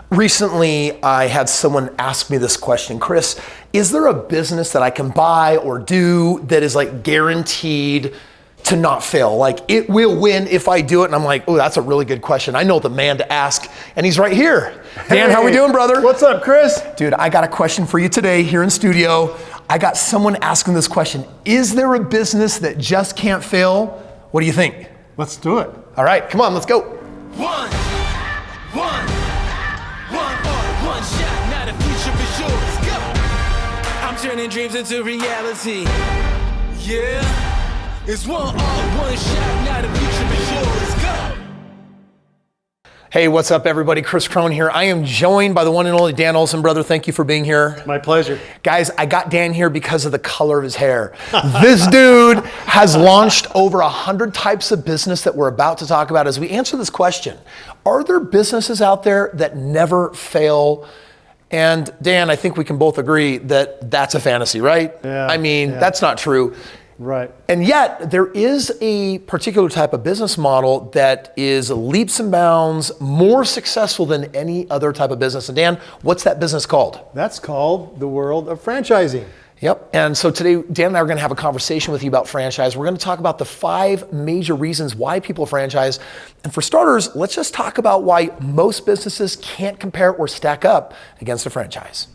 Recently, I had someone ask me this question, Kris, is there a business that I can buy or do that is like guaranteed to not fail? Like it will win if I do it. And I'm like, oh, that's a really good question. I know the man to ask, and he's right here. Dan, how we doing, brother? What's up, Kris? Dude, I got a question for you today here in studio. I got someone asking this question. Is there a business that just can't fail? What do you think? Let's do it. All right, come on, let's go. One shot, now the future is yours. Go! I'm turning dreams into reality. Yeah, it's one shot, now the future is yours. Go! Hey, what's up, everybody? Kris Krohn here. I am joined by the one and only Dan Olson, brother. Thank you for being here. My pleasure. Guys, I got Dan here because of the color of his hair. This dude has launched over 100 types of business that we're about to talk about as we answer this question. Are there businesses out there that never fail? And Dan, I think we can both agree that that's a fantasy, right? Yeah, I mean, that's not true. Right. And yet, there is a particular type of business model that is leaps and bounds more successful than any other type of business. And Dan, what's that business called? That's called the world of franchising. Yep. And so today, Dan and I are going to have a conversation with you about franchise. We're going to talk about the 5 major reasons why people franchise. And for starters, let's just talk about why most businesses can't compare or stack up against a franchise.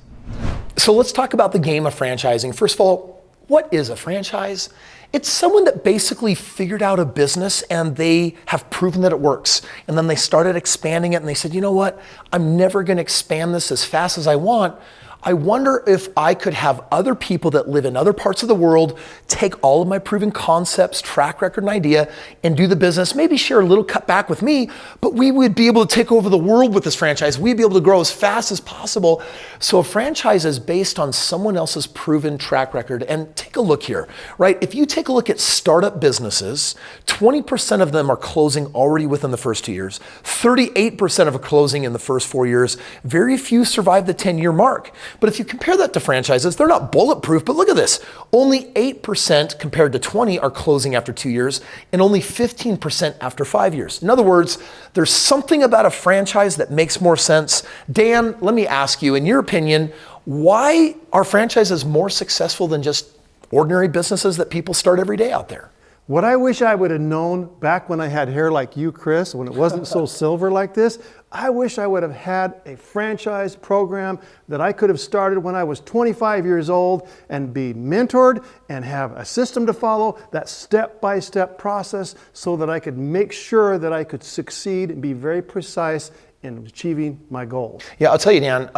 So let's talk about the game of franchising. First of all, what is a franchise? It's someone that basically figured out a business and they have proven that it works. And then they started expanding it and they said, you know what? I'm never going to expand this as fast as I want. I wonder if I could have other people that live in other parts of the world take all of my proven concepts, track record, and idea and do the business, maybe share a little cut back with me, but we would be able to take over the world with this franchise. We'd be able to grow as fast as possible. So a franchise is based on someone else's proven track record. And take a look here, right? If you take a look at startup businesses, 20% of them are closing already within the first 2 years. 38% of closing in the first 4 years. Very few survive the 10-year mark. But if you compare that to franchises, they're not bulletproof, but look at this. Only 8% compared to 20 are closing after 2 years, and only 15% after 5 years. In other words, there's something about a franchise that makes more sense. Dan, let me ask you, in your opinion, why are franchises more successful than just ordinary businesses that people start every day out there? What I wish I would have known back when I had hair like you, Kris, when it wasn't so silver like this, I wish I would have had a franchise program that I could have started when I was 25 years old and be mentored and have a system to follow, that step-by-step process so that I could make sure that I could succeed and be very precise in achieving my goals. Yeah, I'll tell you, Dan,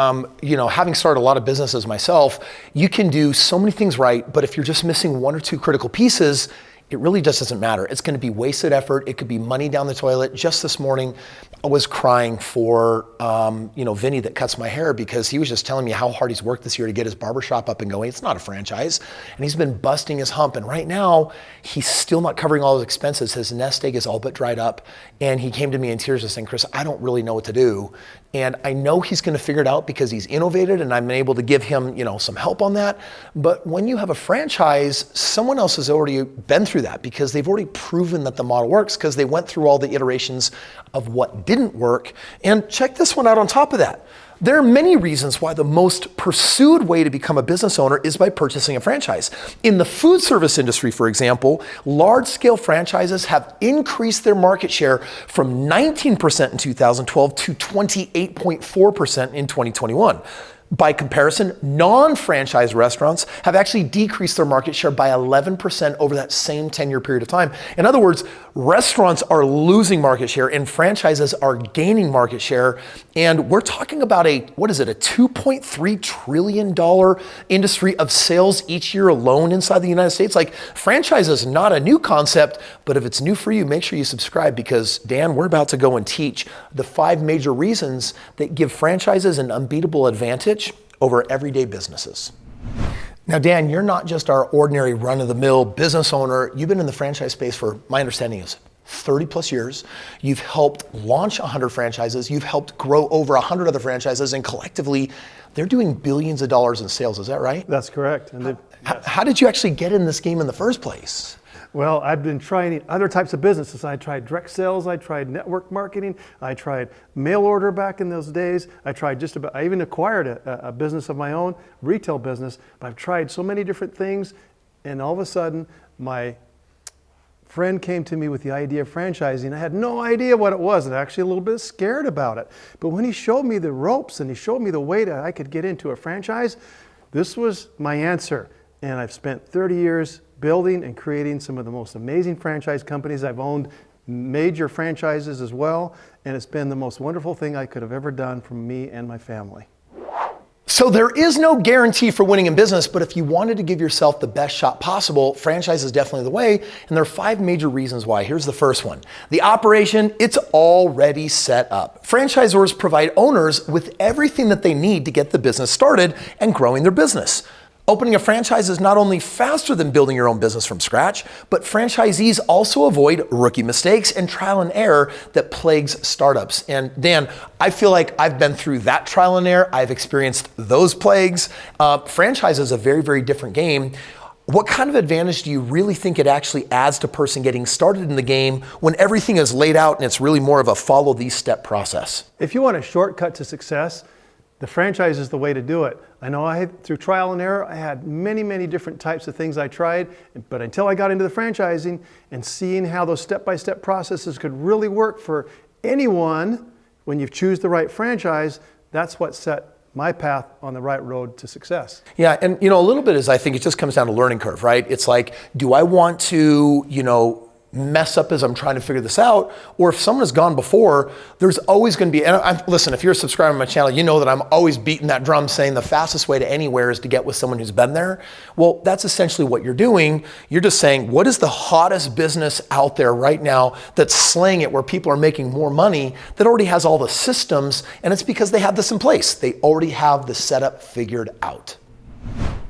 having started a lot of businesses myself, you can do so many things right, but if you're just missing 1 or 2 critical pieces, it really just doesn't matter. It's going to be wasted effort. It could be money down the toilet. Just this morning, I was crying for, Vinny that cuts my hair because he was just telling me how hard he's worked this year to get his barbershop up and going. It's not a franchise. And he's been busting his hump. And right now, he's still not covering all his expenses. His nest egg is all but dried up. And he came to me in tears and saying, Kris, I don't really know what to do. And I know he's going to figure it out because he's innovated and I'm able to give him, some help on that. But when you have a franchise, someone else has already been through that because they've already proven that the model works because they went through all the iterations of what didn't work. And check this one out on top of that. There are many reasons why the most pursued way to become a business owner is by purchasing a franchise. In the food service industry, for example, large-scale franchises have increased their market share from 19% in 2012 to 28.4% in 2021. By comparison, non-franchise restaurants have actually decreased their market share by 11% over that same 10-year period of time. In other words, restaurants are losing market share and franchises are gaining market share. And we're talking about a $2.3 trillion industry of sales each year alone inside the United States. Like, franchise is not a new concept, but if it's new for you, make sure you subscribe because, Dan, we're about to go and teach the 5 major reasons that give franchises an unbeatable advantage over everyday businesses. Now, Dan, you're not just our ordinary run-of-the-mill business owner. You've been in the franchise space for, my understanding is, 30 plus years. You've helped launch 100 franchises. You've helped grow over 100 other franchises, and collectively, they're doing billions of dollars in sales. Is that right? That's correct. And how did you actually get in this game in the first place? Well, I've been trying other types of businesses. I tried direct sales, I tried network marketing, I tried mail order back in those days. I even acquired a business of my own, retail business, but I've tried so many different things, and all of a sudden, my friend came to me with the idea of franchising. I had no idea what it was, and actually a little bit scared about it. But when he showed me the ropes and he showed me the way that I could get into a franchise, this was my answer. And I've spent 30 years building and creating some of the most amazing franchise companies. I've owned major franchises as well, and it's been the most wonderful thing I could have ever done for me and my family. So there is no guarantee for winning in business, but if you wanted to give yourself the best shot possible, franchise is definitely the way. And there are 5 major reasons why. Here's the first one. The operation, it's already set up. Franchisors provide owners with everything that they need to get the business started and growing their business. Opening a franchise is not only faster than building your own business from scratch, but franchisees also avoid rookie mistakes and trial and error that plagues startups. And Dan, I feel like I've been through that trial and error. I've experienced those plagues. Franchise is a very, very different game. What kind of advantage do you really think it actually adds to a person getting started in the game when everything is laid out and it's really more of a follow these step process? If you want a shortcut to success, the franchise is the way to do it. I know through trial and error, I had many, many different types of things I tried, but until I got into the franchising and seeing how those step-by-step processes could really work for anyone when you choose the right franchise, that's what set my path on the right road to success. Yeah, and a little bit is I think it just comes down to learning curve, right? It's like, do I want to, mess up as I'm trying to figure this out? Or if someone has gone before, there's always going to be, and listen, if you're a subscriber to my channel, you know that I'm always beating that drum saying the fastest way to anywhere is to get with someone who's been there. Well, that's essentially what you're doing. You're just saying, what is the hottest business out there right now that's slaying it, where people are making more money, that already has all the systems, and it's because they have this in place. They already have the setup figured out.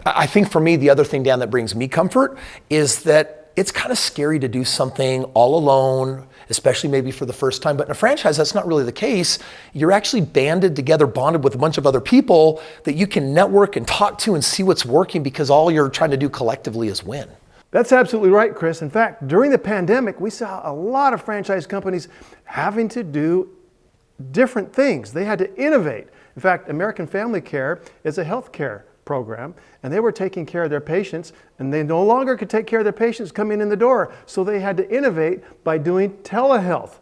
I think for me, the other thing, Dan, that brings me comfort is that it's kind of scary to do something all alone, especially maybe for the first time. But in a franchise, that's not really the case. You're actually banded together, bonded with a bunch of other people that you can network and talk to and see what's working, because all you're trying to do collectively is win. That's absolutely right, Kris. In fact, during the pandemic, we saw a lot of franchise companies having to do different things. They had to innovate. In fact, American Family Care is a healthcare program, and they were taking care of their patients, and they no longer could take care of their patients coming in the door. So they had to innovate by doing telehealth.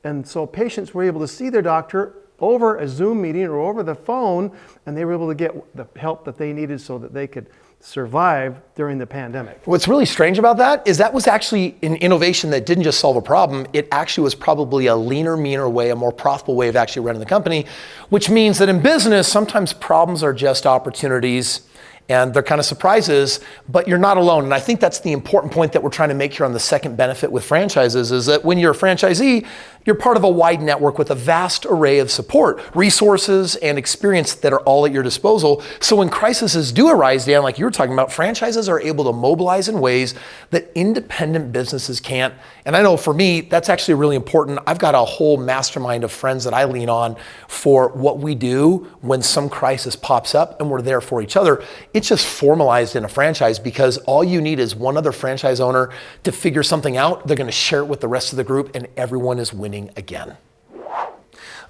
And so patients were able to see their doctor over a Zoom meeting or over the phone, and they were able to get the help that they needed so that they could survive during the pandemic. What's really strange about that is that was actually an innovation that didn't just solve a problem. It actually was probably a leaner, meaner way, a more profitable way of actually running the company, which means that in business, sometimes problems are just opportunities, and they're kind of surprises, but you're not alone. And I think that's the important point that we're trying to make here on the second benefit with franchises, is that when you're a franchisee, you're part of a wide network with a vast array of support, resources, and experience that are all at your disposal. So when crises do arise, Dan, like you were talking about, franchises are able to mobilize in ways that independent businesses can't. And I know for me, that's actually really important. I've got a whole mastermind of friends that I lean on for what we do when some crisis pops up, and we're there for each other. It's just formalized in a franchise, because all you need is one other franchise owner to figure something out. They're going to share it with the rest of the group, and everyone is winning again.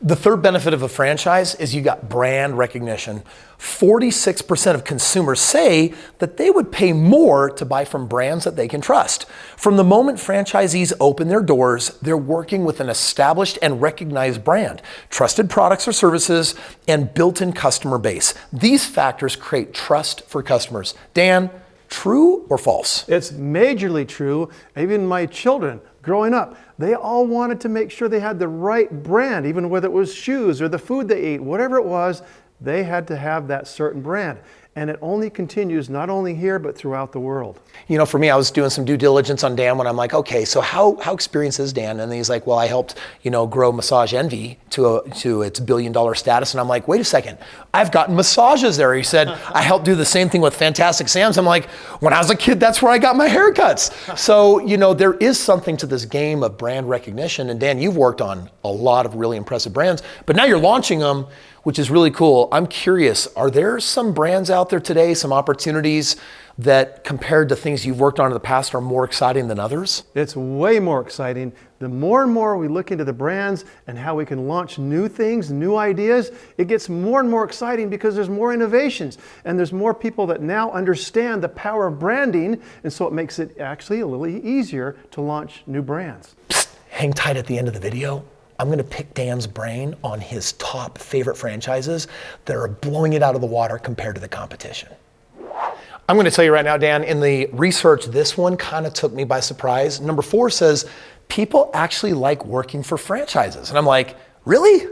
The third benefit of a franchise is you got brand recognition. 46% of consumers say that they would pay more to buy from brands that they can trust. From the moment franchisees open their doors, they're working with an established and recognized brand, trusted products or services, and built-in customer base. These factors create trust for customers. Dan, true or false? It's majorly true. Even my children growing up, they all wanted to make sure they had the right brand, even whether it was shoes or the food they ate, whatever it was, they had to have that certain brand. And it only continues not only here, but throughout the world. For me, I was doing some due diligence on Dan when I'm like, okay, so how experienced is Dan? And he's like, well, I helped, grow Massage Envy to its billion-dollar status. And I'm like, wait a second, I've gotten massages there. He said, I helped do the same thing with Fantastic Sam's. I'm like, when I was a kid, that's where I got my haircuts. So, there is something to this game of brand recognition. And Dan, you've worked on a lot of really impressive brands, but now you're launching them, which is really cool. I'm curious, are there some brands out there today, some opportunities that compared to things you've worked on in the past are more exciting than others? It's way more exciting. The more and more we look into the brands and how we can launch new things, new ideas, it gets more and more exciting because there's more innovations and there's more people that now understand the power of branding, and so it makes it actually a little easier to launch new brands. Psst, hang tight at the end of the video. I'm gonna pick Dan's brain on his top favorite franchises that are blowing it out of the water compared to the competition. I'm going to tell you right now, Dan, in the research, this one kind of took me by surprise. Number 4 says, people actually like working for franchises. And I'm like, really?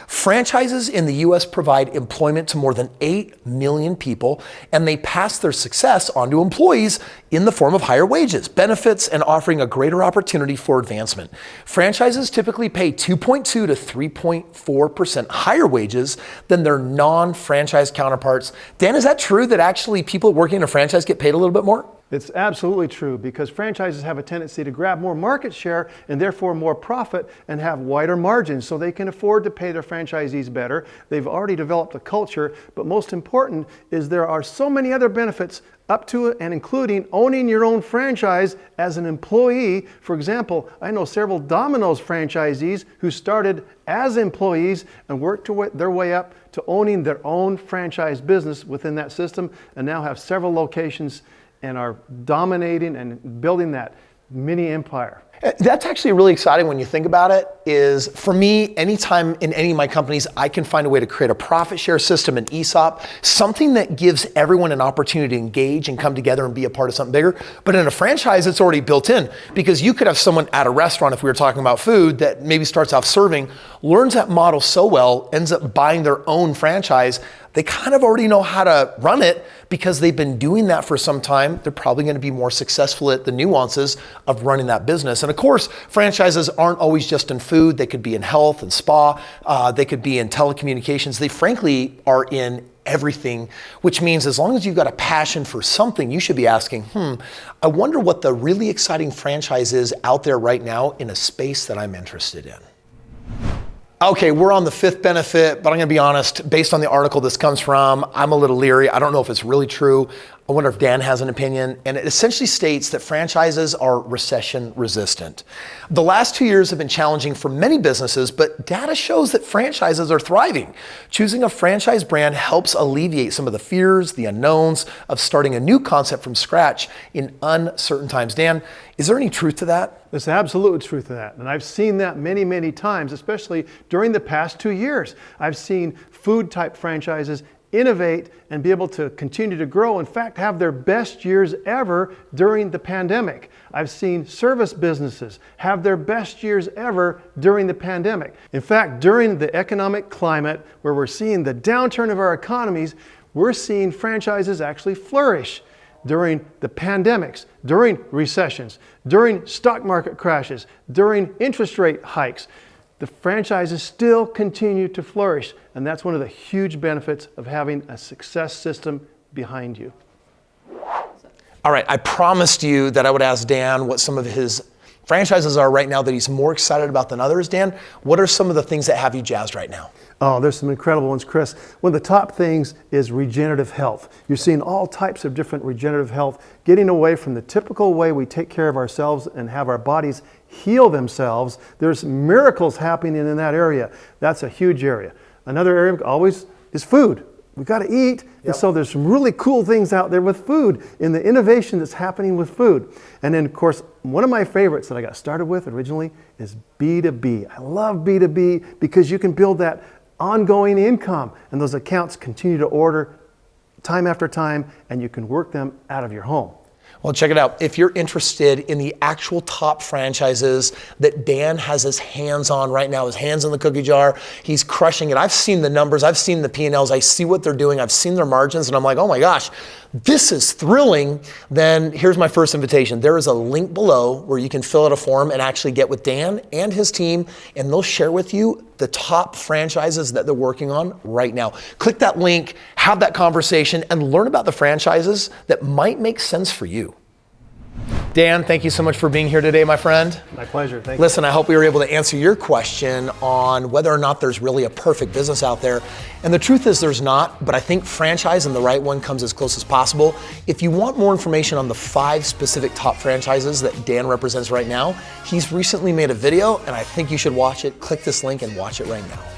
Franchises in the US provide employment to more than 8 million people, and they pass their success on to employees in the form of higher wages, benefits, and offering a greater opportunity for advancement. Franchises typically pay 2.2 to 3.4% higher wages than their non-franchise counterparts. Dan, is that true that actually people working in a franchise get paid a little bit more? It's absolutely true, because franchises have a tendency to grab more market share and therefore more profit and have wider margins, so they can afford to pay their franchisees better. They've already developed a culture, but most important is there are so many other benefits up to and including owning your own franchise as an employee. For example, I know several Domino's franchisees who started as employees and worked their way up to owning their own franchise business within that system, and now have several locations and are dominating and building that mini empire. That's actually really exciting when you think about it. Is for me, anytime in any of my companies, I can find a way to create a profit share system, an ESOP, something that gives everyone an opportunity to engage and come together and be a part of something bigger. But in a franchise, it's already built in, because you could have someone at a restaurant, if we were talking about food, that maybe starts off serving, learns that model so well, ends up buying their own franchise. They kind of already know how to run it because they've been doing that for some time. They're probably going to be more successful at the nuances of running that business. And of course, franchises aren't always just in food. They could be in health and spa. They could be in telecommunications. They frankly are in everything, which means as long as you've got a passion for something, you should be asking, I wonder what the really exciting franchise is out there right now in a space that I'm interested in. Okay, we're on the 5th benefit, but I'm gonna be honest, based on the article this comes from, I'm a little leery. I don't know if it's really true. I wonder if Dan has an opinion. And it essentially states that franchises are recession resistant. The last 2 years have been challenging for many businesses, but data shows that franchises are thriving. Choosing a franchise brand helps alleviate some of the fears, the unknowns of starting a new concept from scratch in uncertain times. Dan, is there any truth to that? There's absolute truth to that. And I've seen that many, many times, especially during the past 2 years. I've seen food type franchises innovate and be able to continue to grow. In fact, have their best years ever during the pandemic. I've seen service businesses have their best years ever during the pandemic. In fact, during the economic climate where we're seeing the downturn of our economies, we're seeing franchises actually flourish. During the pandemics, during recessions, during stock market crashes, during interest rate hikes, the franchises still continue to flourish. And that's one of the huge benefits of having a success system behind you. All right, I promised you that I would ask Dan what some of his franchises are right now that he's more excited about than others. Dan, what are some of the things that have you jazzed right now? Oh, there's some incredible ones, Kris. One of the top things is regenerative health. You're seeing all types of different regenerative health, getting away from the typical way we take care of ourselves and have our bodies heal themselves. There's miracles happening in that area. That's a huge area. Another area always is food. We got to eat. Yep. And so there's some really cool things out there with food, in the innovation that's happening with food. And then, of course, one of my favorites that I got started with originally is B2B. I love B2B because you can build that ongoing income, and those accounts continue to order time after time, and you can work them out of your home. Well, check it out. If you're interested in the actual top franchises that Dan has his hands on right now, his hands in the cookie jar, he's crushing it. I've seen the numbers, I've seen the P&Ls, I see what they're doing, I've seen their margins, and I'm like, oh my gosh, this is thrilling. Then here's my first invitation. There is a link below where you can fill out a form and actually get with Dan and his team, and they'll share with you the top franchises that they're working on right now. Click that link, have that conversation, and learn about the franchises that might make sense for you. Dan, thank you so much for being here today, my friend. My pleasure. Thank you. Listen, I hope we were able to answer your question on whether or not there's really a perfect business out there. And the truth is there's not, but I think franchising the right one comes as close as possible. If you want more information on the 5 specific top franchises that Dan represents right now, he's recently made a video and I think you should watch it. Click this link and watch it right now.